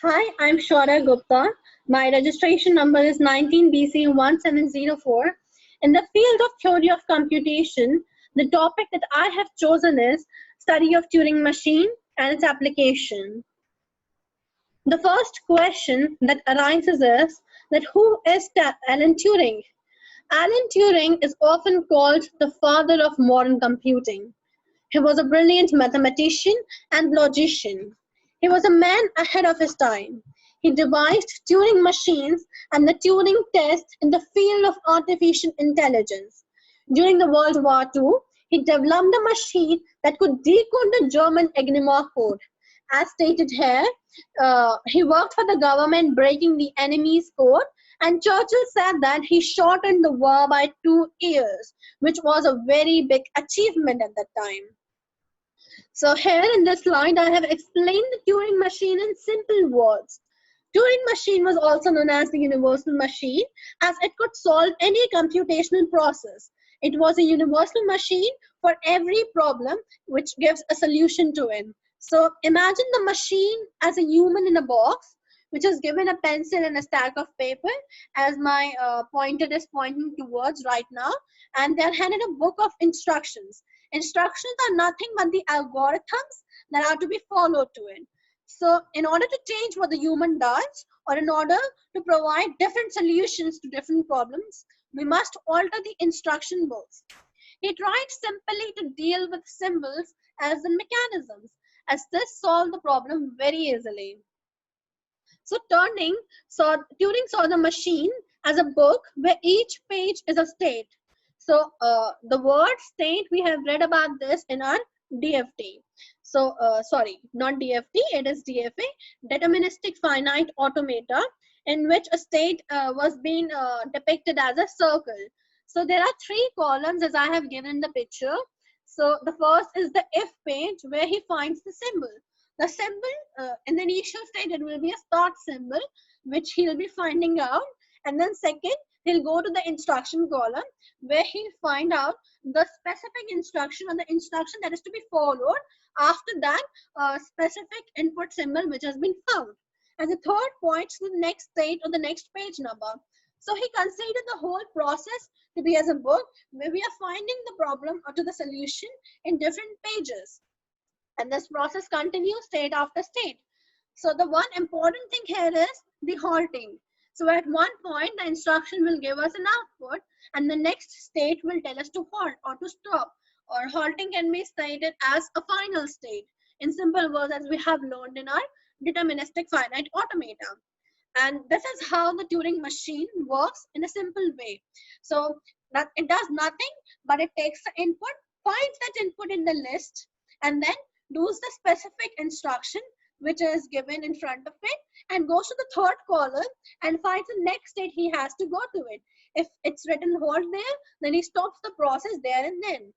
Hi, I'm Shora Gupta. My registration number is 19BC1704. In the field of theory of computation, the topic that I have chosen is study of Turing machine and its application. The first question that arises is that who is Alan Turing? Alan Turing is often called the father of modern computing. He was a brilliant mathematician and logician. He was a man ahead of his time. He devised Turing machines and the Turing test in the field of artificial intelligence. During the World War II, he developed a machine that could decode the German Enigma code. As stated here, he worked for the government breaking the enemy's code, and Churchill said that he shortened the war by 2 years, which was a very big achievement at that time. So here in this slide, I have explained the Turing machine in simple words. Turing machine was also known as the universal machine, as it could solve any computational process. It was a universal machine for every problem which gives a solution to it. So imagine the machine as a human in a box, which is given a pencil and a stack of paper, as my pointer is pointing towards right now, and they're handed a book of instructions. Instructions are nothing but the algorithms that are to be followed to it. So in order to change what the human does, or in order to provide different solutions to different problems, we must alter the instruction books. He tried simply to deal with symbols as the mechanisms, as this solved the problem very easily. So Turing saw the machine as a book where each page is a state. So the word state, we have read about this in our DFT. So sorry, not DFT, it is DFA, deterministic finite automata, in which a state was being depicted as a circle. So there are three columns as I have given the picture. So the first is the if page, where he finds the symbol. The symbol in the initial state, it will be a start symbol, which he'll be finding out. And then second, he'll go to the instruction column, where he'll find out the specific instruction or the instruction that is to be followed after that specific input symbol which has been found. And the third points to the next state or the next page number. So he considered the whole process to be as a book where we are finding the problem or to the solution in different pages. And this process continues state after state. So the one important thing here is the halting. So at one point, the instruction will give us an output, and the next state will tell us to halt or to stop. Or halting can be stated as a final state in simple words, as we have learned in our deterministic finite automata. And this is how the Turing machine works in a simple way. So that it does nothing, but it takes the input, finds that input in the list, and then does the specific instruction which is given in front of it, and goes to the third column and finds the next state he has to go to it. If it's written halt there, then he stops the process there and then.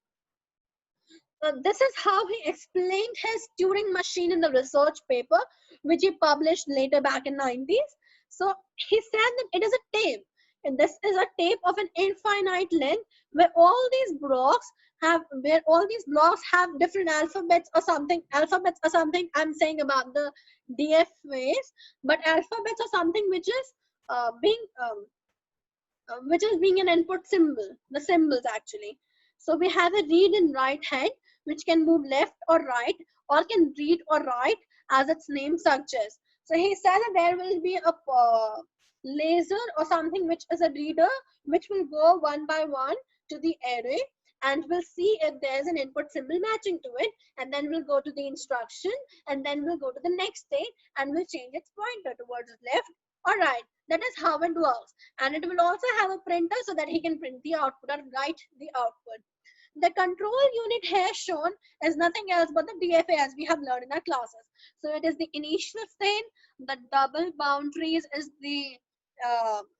This is how he explained his Turing machine in the research paper, which he published later back in 90s. So he said that it is a tape, and this is a tape of an infinite length where all these blocks have different alphabets or something. Alphabets or something I'm saying about the DFAs, but alphabets are something which is being an input symbol, the symbols actually. So we have a read and write head, which can move left or right, or can read or write as its name suggests. So he said that there will be a laser or something which is a reader, which will go one by one to the array, and we'll see if there's an input symbol matching to it, and then we'll go to the instruction, and then we'll go to the next state, and we'll change its pointer towards left or right. That is how it works. And it will also have a printer so that he can print the output or write the output. The control unit here shown is nothing else but the DFA, as we have learned in our classes. So it is the initial state, the double boundaries is the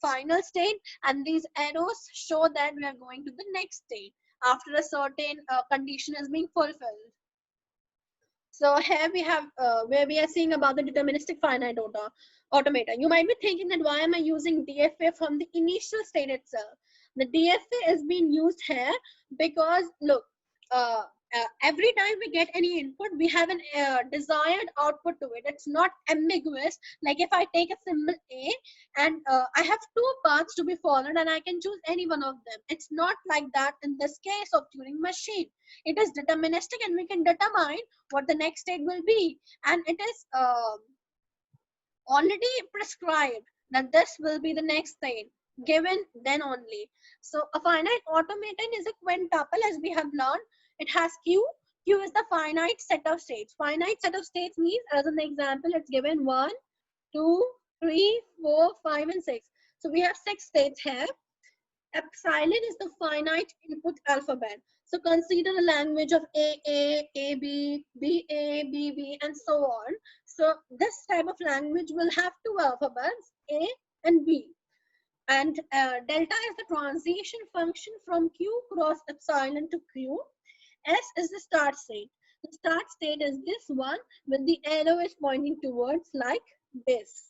final state, and these arrows show that we are going to the next state after a certain condition is being fulfilled. So here we have where we are seeing about the deterministic finite automata. You might be thinking that why am I using DFA from the initial state itself? The DFA is being used here because look, every time we get any input, we have an desired output to it. It's not ambiguous. Like if I take a symbol A and I have two paths to be followed and I can choose any one of them. It's not like that in this case of Turing machine. It is deterministic and we can determine what the next state will be. And it is already prescribed that this will be the next state given then only. So a finite automaton is a quintuple, as we have learned. It has q. Q is the finite set of states. Finite set of states means, as an example, it's given 1, 2, 3, 4, 5 and 6. So we have 6 states here. Epsilon is the finite input alphabet. So consider a language of A, B, B, and so on. So this type of language will have two alphabets, A and B. And delta is the transition function from Q cross epsilon to Q. S is the start state. The start state is this one with the arrow is pointing towards like this.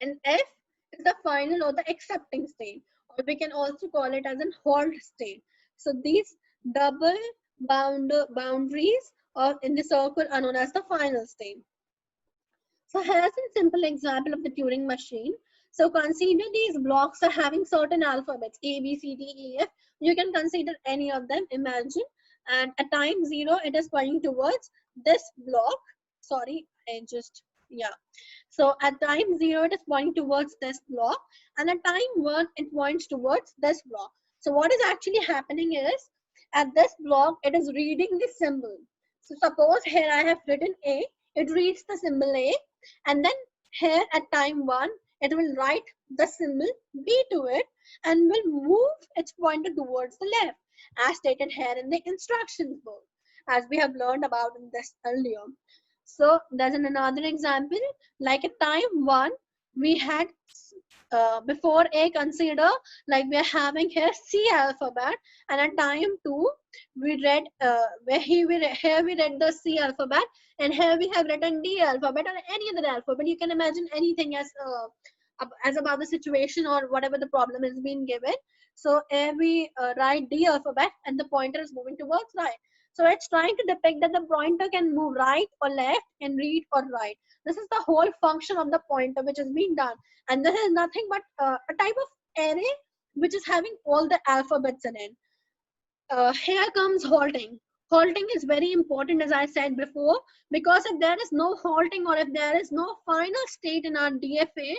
And F is the final or the accepting state, or we can also call it as an halt state. So these double boundaries or in the circle are known as the final state. So here's a simple example of the Turing machine. So consider these blocks are having certain alphabets, A, B, C, D, E, F. You can consider any of them, imagine. And at time 0, it is pointing towards this block. Sorry, So at time 0, it is pointing towards this block. And at time 1, it points towards this block. So what is actually happening is, at this block, it is reading the symbol. So suppose here I have written A, it reads the symbol A, and then here at time 1, it will write the symbol B to it and will move its pointer towards the left, as stated here in the instructions book, as we have learned about in this earlier. So there's another example, like at time 1, we had before A, consider like we are having here C alphabet, and at time 2 we read here we read the C alphabet, and here we have written D alphabet or any other alphabet. You can imagine anything as about the situation or whatever the problem is being given. So here we write D alphabet and the pointer is moving towards right. So it's trying to depict that the pointer can move right or left and read or write. This is the whole function of the pointer which is being done. And this is nothing but a type of array which is having all the alphabets in it. Here comes halting. Halting is very important, as I said before, because if there is no halting or if there is no final state in our DFA,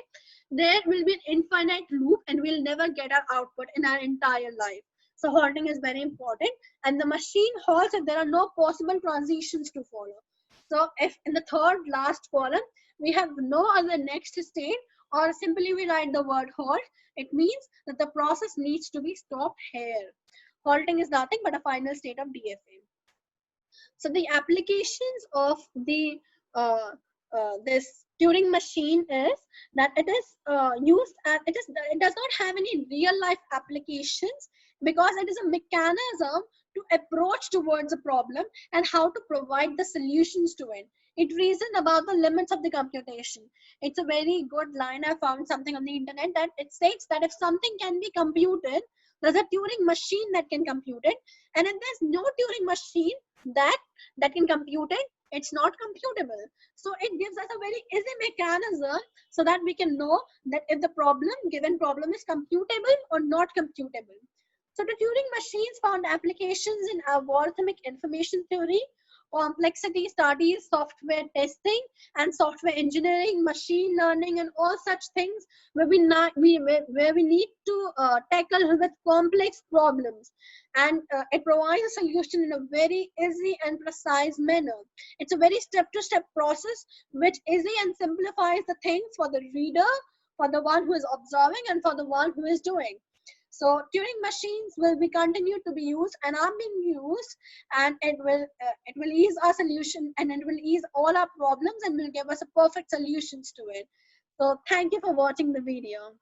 there will be an infinite loop and we'll never get our output in our entire life. So halting is very important, and the machine halts if there are no possible transitions to follow. So if in the third last column, we have no other next state, or simply we write the word halt, it means that the process needs to be stopped here. Halting is nothing but a final state of DFA. So the applications of the this Turing machine is that it is used as it does not have any real life applications, because it is a mechanism to approach towards a problem and how to provide the solutions to it. It reasons about the limits of the computation. It's a very good line. I found something on the internet that it states that if something can be computed, there's a Turing machine that can compute it, and if there's no Turing machine that can compute it, it's not computable. So it gives us a very easy mechanism so that we can know that if the given problem is computable or not computable. So the Turing machines found applications in algorithmic information theory, complexity studies, software testing, and software engineering, machine learning, and all such things where we need to tackle with complex problems. And it provides a solution in a very easy and precise manner. It's a very step-to-step process which easy and simplifies the things for the reader, for the one who is observing, and for the one who is doing. So Turing machines will be continued to be used and are being used, and it will ease our solution, and it will ease all our problems and will give us a perfect solutions to it. So thank you for watching the video.